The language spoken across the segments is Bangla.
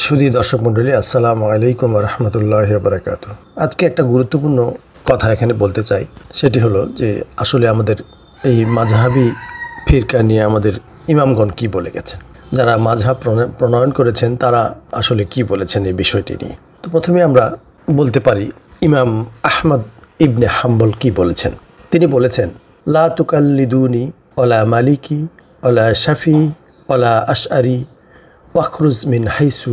সুধী দর্শক মণ্ডলী, আসসালামু আলাইকুম ওয়া রাহমাতুল্লাহি ওয়া বারাকাতুহু। আজকে একটা গুরুত্বপূর্ণ কথা এখানে বলতে চাই। সেটি হলো যে আসলে আমাদের এই মাযহাবি ফিরকা নিয়ে আমাদের ইমামগণ কি বলে গেছেন, যারা মাযহাব প্রণয়ন করেছেন তারা আসলে কি বলেছেন এই বিষয়টি নিয়ে। তো প্রথমে আমরা বলতে পারি ইমাম আহমদ ইবনে হাম্বল কি বলেছেন। তিনি বলেছেন, লা তুকাল্লিদুনি ওয়ালা মালিকি ওয়ালা শাফি ওয়ালা আশআরি ওয়াখরুজ মিন হাইসু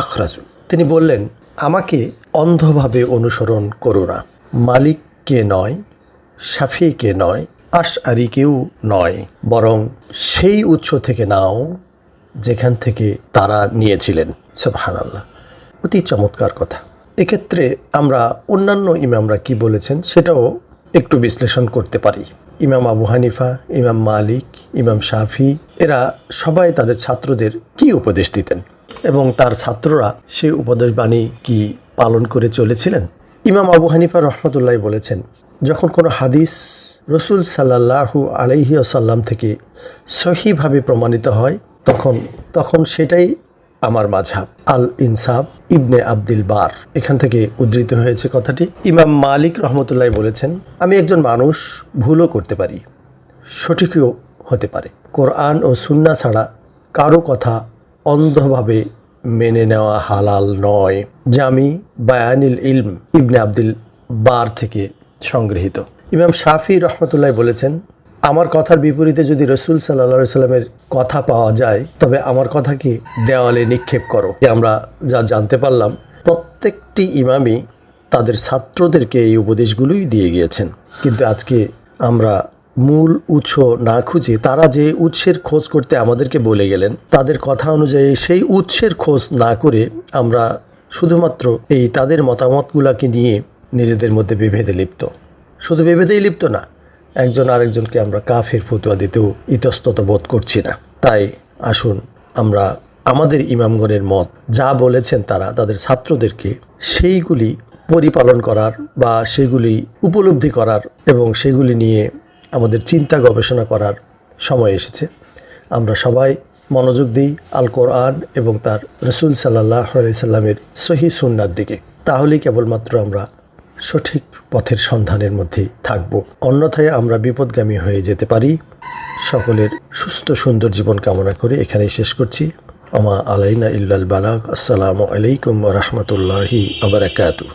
আখরাজু। তিনি বললেন, আমাকে অন্ধভাবে অনুসরণ করো না, মালিককে নয়, শাফিকে নয়, আশআরিকেও নয়, বরং সেই উৎস থেকে নাও যেখান থেকে তারা নিয়েছিলেন। সুবহানাল্লাহ, অতি চমৎকার কথা। এক্ষেত্রে আমরা অন্যান্য ইমামরা কি বলেছেন সেটাও একটু বিশ্লেষণ করতে পারি। ইমাম আবু হানিফা, ইমাম মালিক, ইমাম শাফি এরা সবাই তাদের ছাত্রদের কি উপদেশ দিতেন এবং তার ছাত্ররা সেই উপদেশ বাণী কি পালন করে চলেছিলেন। ইমাম আবু হানিফা রহমতুল্লাহ বলেছেন, যখন কোনো হাদিস রসুল সাল্লাল্লাহু আলাইহি ওয়াসাল্লাম থেকে সহিভাবে প্রমাণিত হয় তখন সেটাই আমার মাযহাব। আল ইনসাফ ইবনে আব্দুল বার, এখান থেকে উদ্ধৃত হয়েছে কথাটি। ইমাম মালিক রহমতুল্লাহ বলেছেন, আমি একজন মানুষ, ভুলও করতে পারি, সঠিকও হতে পারে। কোরআন ও সুন্নাহ ছাড়া কারো কথা অন্ধভাবে মেনে নেওয়া হালাল নয়। জামি বায়ানিল ইলম ইবনে আব্দুল বার থেকে সংগৃহীত। ইমাম শাফি রহমতুল্লাহ বলেছেন, আমার কথার বিপরীতে যদি রসুল সাল্লাল্লাহু সাল্লামের কথা পাওয়া যায় তবে আমার কথাকে দেওয়ালে নিক্ষেপ করো। আমরা যা জানতে পারলাম, প্রত্যেকটি ইমামই তাদের ছাত্রদেরকে এই উপদেশগুলোই দিয়ে গিয়েছেন। কিন্তু আজকে আমরা মূল উৎস না খুঁজে তারা যে উৎসের খোঁজ করতে আমাদেরকে বলে গেলেন, তাদের কথা অনুযায়ী সেই উৎসের খোঁজ না করে আমরা শুধুমাত্র এই তাদের মতামতগুলোকে নিয়ে নিজেদের মধ্যে বিভেদে লিপ্ত। শুধু বিভেদেই লিপ্ত না, একজন আরেকজনকে আমরা কাফের ফতোয়া দিতেও ইতস্তত বোধ করছি না। তাই আসুন আমরা আমাদের ইমামগণের মত যা বলেছেন তারা তাদের ছাত্রদেরকে সেইগুলি পরিপালন করার বা সেগুলি উপলব্ধি করার এবং সেগুলি নিয়ে আমাদের চিন্তা গবেষণা করার সময় এসেছে। আমরা সবাই মনোযোগ দিই আল কোরআন এবং তার রসুল সাল্লাল্লাহু আলাইহি সাল্লামের সহিহ সুন্নাহর দিকে। তাহলেই কেবলমাত্র আমরা সঠিক পথের সন্ধানের মধ্যে থাকব, অন্যথায় আমরা বিপদগামী হয়ে যেতে পারি। সকলের সুস্থ সুন্দর জীবন কামনা করে এখানেই শেষ করছি। আমা আলাইনা ইল্লাল বালাগ। আসসালামু আলাইকুম ওয়া রাহমাতুল্লাহি ওয়া বারাকাতুহু।